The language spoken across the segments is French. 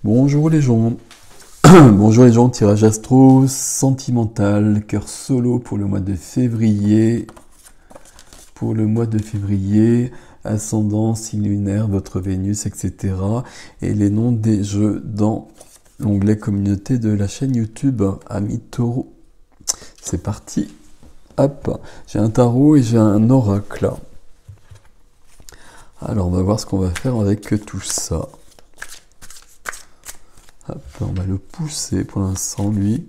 Bonjour les gens, bonjour les gens, tirage astro sentimental, cœur solo pour le mois de février, ascendant, signe lunaire, votre Vénus, etc. Et les noms des jeux dans l'onglet communauté de la chaîne YouTube Ami Taureau. C'est parti, hop, j'ai un tarot et j'ai un oracle. Alors on va voir ce qu'on va faire avec tout ça. Hop, on va le pousser pour l'instant, lui.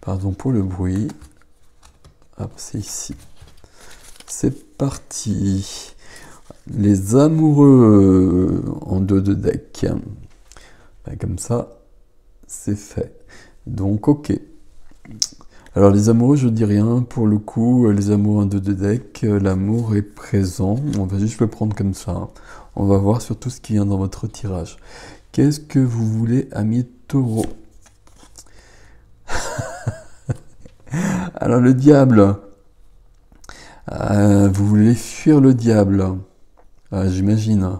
Pardon pour le bruit. Hop, c'est ici. C'est parti. Les amoureux en dos de deck. Ben, comme ça, c'est fait. Donc, ok. Alors, les amoureux, je dis rien. Pour le coup, les amoureux en dos de deck, l'amour est présent. On va juste le prendre comme ça. On va voir surtout ce qui vient dans votre tirage. Qu'est-ce que vous voulez, ami Taureau? Alors, le diable. Vous voulez fuir le diable? J'imagine.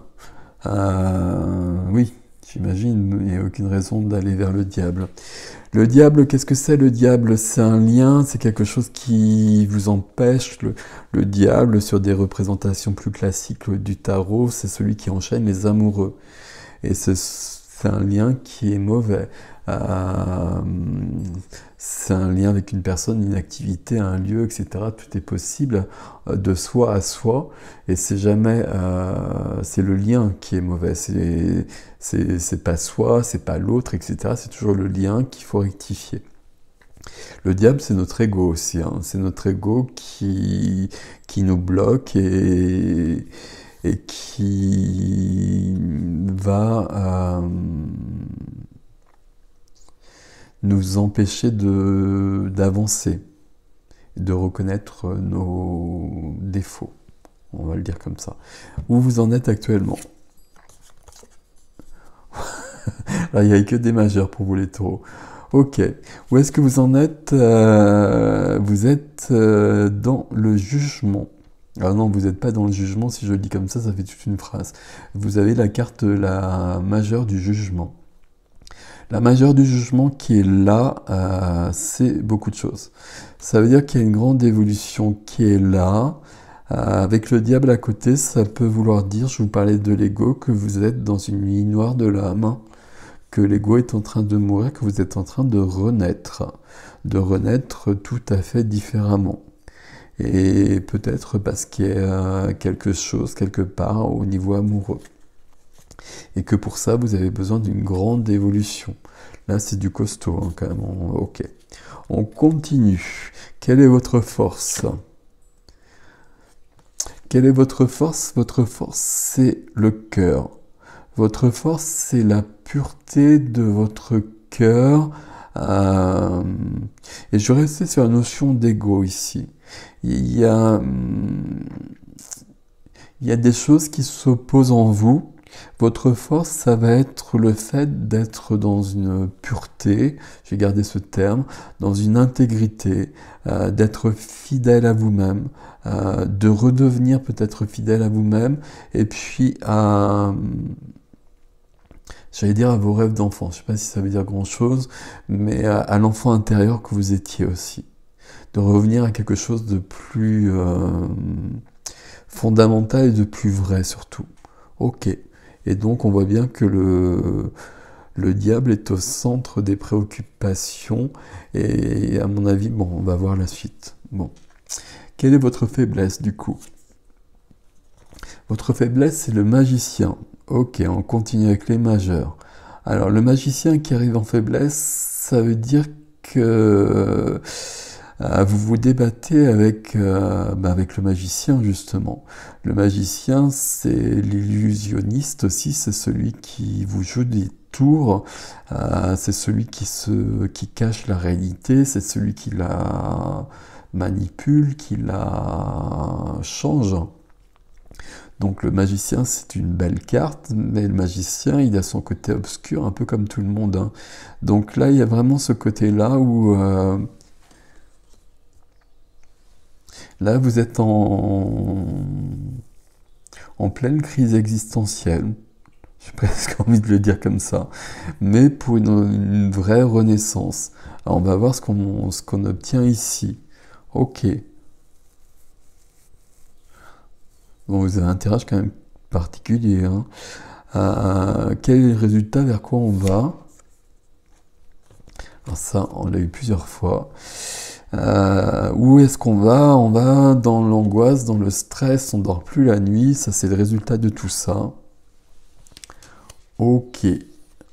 Oui, j'imagine. Il n'y a aucune raison d'aller vers le diable. Le diable, qu'est-ce que c'est le diable? C'est un lien, c'est quelque chose qui vous empêche. Le diable, sur des représentations plus classiques du tarot, c'est celui qui enchaîne les amoureux. Et c'est un lien qui est mauvais. C'est un lien avec une personne, une activité, un lieu, etc. Tout est possible de soi à soi. Et c'est jamais... c'est le lien qui est mauvais. C'est pas soi, c'est pas l'autre, etc. C'est toujours le lien qu'il faut rectifier. Le diable, c'est notre ego aussi. Hein. C'est notre ego qui nous bloque et qui va nous empêcher d'avancer, de reconnaître nos défauts. On va le dire comme ça. Où vous en êtes actuellement? Là, il n'y a que des majeurs pour vous les taureaux. Ok. Où est-ce que vous en êtes? Vous êtes dans le jugement. Ah non, vous n'êtes pas dans le jugement. Si je le dis comme ça fait toute une phrase. Vous avez la carte, la majeure du jugement. La majeure du jugement qui est là, c'est beaucoup de choses. Ça veut dire qu'il y a une grande évolution qui est là. Avec le diable à côté, ça peut vouloir dire, je vous parlais de l'ego, que vous êtes dans une nuit noire de l'âme, que l'ego est en train de mourir, que vous êtes en train de renaître tout à fait différemment. Et peut-être parce qu'il y a quelque chose, quelque part, au niveau amoureux. Et que pour ça, vous avez besoin d'une grande évolution. Là, c'est du costaud, hein, quand même. Ok. On continue. Quelle est votre force? Quelle est votre force? Votre force, c'est le cœur. Votre force, c'est la pureté de votre cœur. Et je restais sur la notion d'ego ici. Il y a des choses qui s'opposent en vous. Votre force, ça va être le fait d'être dans une pureté, j'ai gardé ce terme, dans une intégrité, d'être fidèle à vous-même, de redevenir peut-être fidèle à vous-même, et puis j'allais dire à vos rêves d'enfant, je ne sais pas si ça veut dire grand-chose, mais à l'enfant intérieur que vous étiez aussi. De revenir à quelque chose de plus fondamental et de plus vrai surtout. Ok. Et donc on voit bien que le diable est au centre des préoccupations et à mon avis, bon, on va voir la suite. Bon. Quelle est votre faiblesse du coup? Votre faiblesse, c'est le magicien. Ok, on continue avec les majeurs. Alors le magicien qui arrive en faiblesse, ça veut dire que vous vous débattez avec le magicien, justement. Le magicien, c'est l'illusionniste aussi, c'est celui qui vous joue des tours, c'est celui qui cache la réalité, c'est celui qui la manipule, qui la change. Donc le magicien, c'est une belle carte, mais le magicien, il a son côté obscur, un peu comme tout le monde. Hein. Donc là, il y a vraiment ce côté-là où... Là, vous êtes en pleine crise existentielle, j'ai presque envie de le dire comme ça, mais pour une vraie renaissance. Alors on va voir ce qu'on obtient ici. Ok. Bon, vous avez un tirage quand même particulier, hein. Quel est le résultat, vers quoi on va? Alors ça, on l'a eu plusieurs fois. Où est-ce qu'on va? On va dans l'angoisse, dans le stress, on dort plus la nuit, ça c'est le résultat de tout ça. Ok,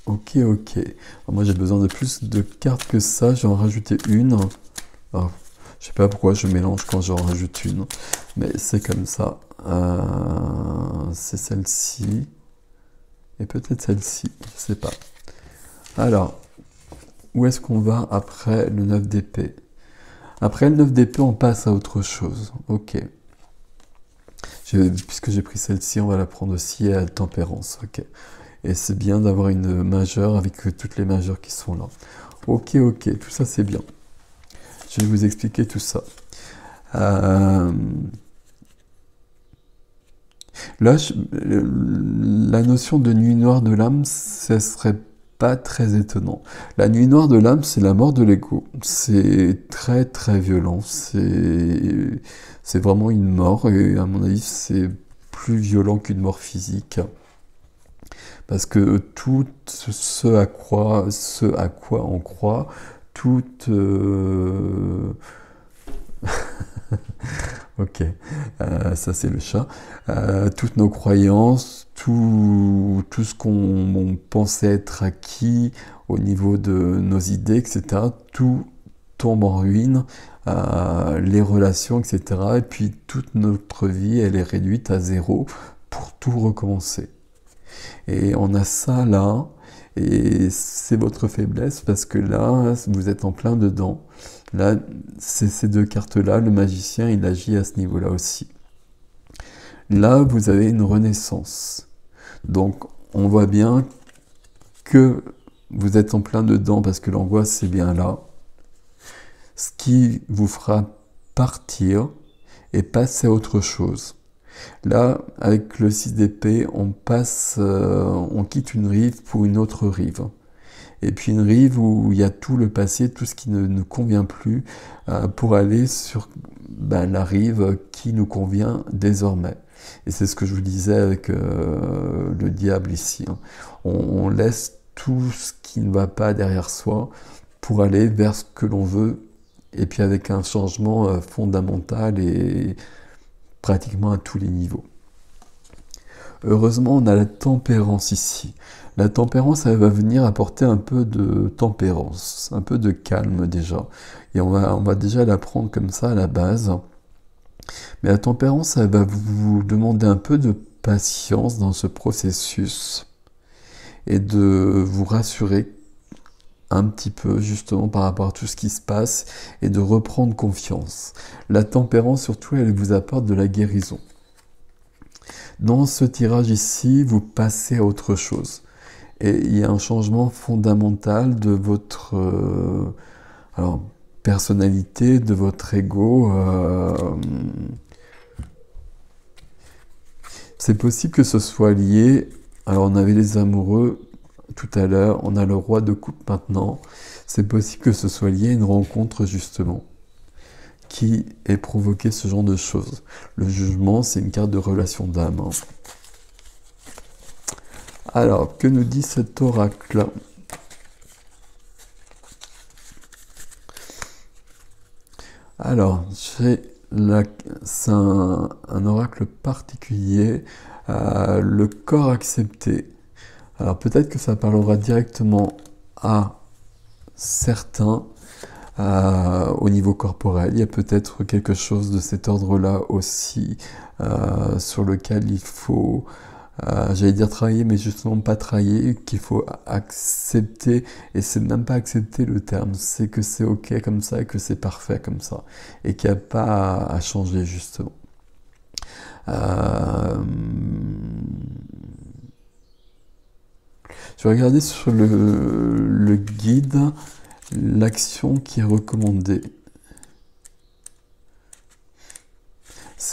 ok, ok. Alors, moi j'ai besoin de plus de cartes que ça, je vais en rajouter une. Alors, je sais pas pourquoi je mélange quand j'en rajoute une, mais c'est comme ça. C'est celle-ci, et peut-être celle-ci, je sais pas. Alors, où est-ce qu'on va après le 9 d'épée? Après le 9 d'épée, on passe à autre chose. Ok. Puisque j'ai pris celle-ci, on va la prendre aussi à tempérance. Ok. Et c'est bien d'avoir une majeure avec toutes les majeures qui sont là. Ok, ok, tout ça c'est bien. Je vais vous expliquer tout ça. Là, la notion de nuit noire de l'âme, ce serait pas très étonnant. La nuit noire de l'âme, c'est la mort de l'ego. C'est très très violent. C'est vraiment une mort, et à mon avis, c'est plus violent qu'une mort physique. Parce que tout ce à quoi on croit, toute... Ok, ça c'est le chat. Toutes nos croyances, tout ce qu'on pensait être acquis au niveau de nos idées, etc., tout tombe en ruine, les relations, etc. Et puis toute notre vie, elle est réduite à zéro pour tout recommencer. Et on a ça là, et c'est votre faiblesse parce que là, vous êtes en plein dedans. Là, c'est ces deux cartes-là, le magicien, il agit à ce niveau-là aussi. Là, vous avez une renaissance. Donc, on voit bien que vous êtes en plein dedans parce que l'angoisse, c'est bien là. Ce qui vous fera partir et passer à autre chose. Là, avec le 6 d'épée, on quitte une rive pour une autre rive. Et puis une rive où il y a tout le passé, tout ce qui ne convient plus, pour aller sur la rive qui nous convient désormais. Et c'est ce que je vous disais avec le diable ici, hein. On laisse tout ce qui ne va pas derrière soi pour aller vers ce que l'on veut, et puis avec un changement fondamental et pratiquement à tous les niveaux. Heureusement, on a la tempérance ici. La tempérance, elle va venir apporter un peu de tempérance, un peu de calme déjà. Et on va déjà la prendre comme ça à la base. Mais la tempérance, elle va vous demander un peu de patience dans ce processus et de vous rassurer un petit peu justement par rapport à tout ce qui se passe et de reprendre confiance. La tempérance, surtout, elle vous apporte de la guérison. Dans ce tirage ici, vous passez à autre chose. Et il y a un changement fondamental de votre personnalité, de votre ego. C'est possible que ce soit lié. Alors on avait les amoureux tout à l'heure, on a le roi de coupe maintenant. C'est possible que ce soit lié à une rencontre justement qui ait provoqué ce genre de choses. Le jugement, c'est une carte de relation d'âme, hein. Alors, que nous dit cet oracle? Alors, c'est un oracle particulier, le corps accepté. Alors, peut-être que ça parlera directement à certains au niveau corporel. Il y a peut-être quelque chose de cet ordre-là aussi sur lequel il faut... j'allais dire travailler, mais justement pas travailler, qu'il faut accepter, et c'est même pas accepter le terme, c'est que c'est ok comme ça, et que c'est parfait comme ça, et qu'il n'y a pas à changer justement. Je vais regarder sur le guide l'action qui est recommandée.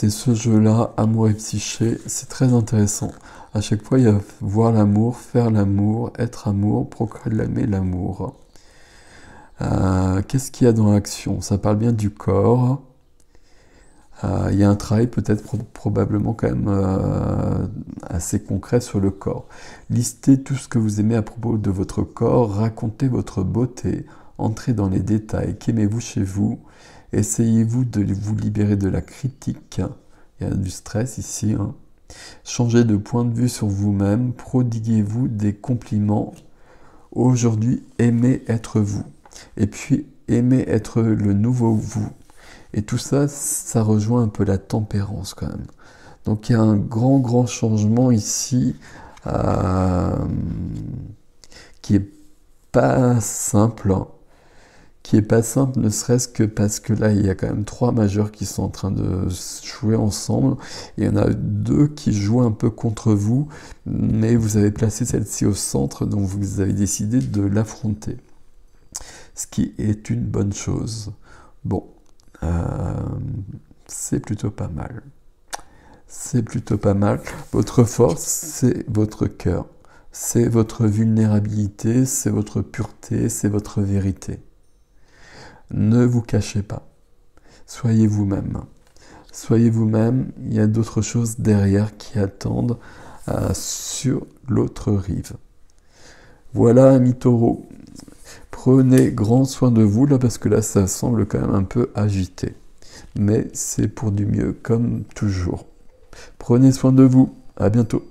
C'est ce jeu-là, amour et psyché, c'est très intéressant. À chaque fois, il y a voir l'amour, faire l'amour, être amour, proclamer l'amour. Qu'est-ce qu'il y a dans l'action? Ça parle bien du corps. Il y a un travail peut-être probablement quand même assez concret sur le corps. Listez tout ce que vous aimez à propos de votre corps, racontez votre beauté, entrez dans les détails, qu'aimez-vous chez vous, essayez-vous de vous libérer de la critique, il y a du stress ici, hein. Changez de point de vue sur vous-même, prodiguez-vous des compliments. Aujourd'hui, aimez être vous. Et puis, aimez être le nouveau vous. Et tout ça, ça rejoint un peu la tempérance quand même. Donc il y a un grand changement ici qui est pas simple. Qui est pas simple, ne serait-ce que parce que là, il y a quand même 3 majeurs qui sont en train de jouer ensemble. Et il y en a 2 qui jouent un peu contre vous, mais vous avez placé celle-ci au centre, donc vous avez décidé de l'affronter. Ce qui est une bonne chose. Bon. C'est plutôt pas mal. C'est plutôt pas mal. Votre force, c'est votre cœur. C'est votre vulnérabilité, c'est votre pureté, c'est votre vérité. Ne vous cachez pas. Soyez vous-même. Soyez vous-même. Il y a d'autres choses derrière qui attendent sur l'autre rive. Voilà, amis taureaux. Prenez grand soin de vous, là, parce que là, ça semble quand même un peu agité. Mais c'est pour du mieux, comme toujours. Prenez soin de vous. À bientôt.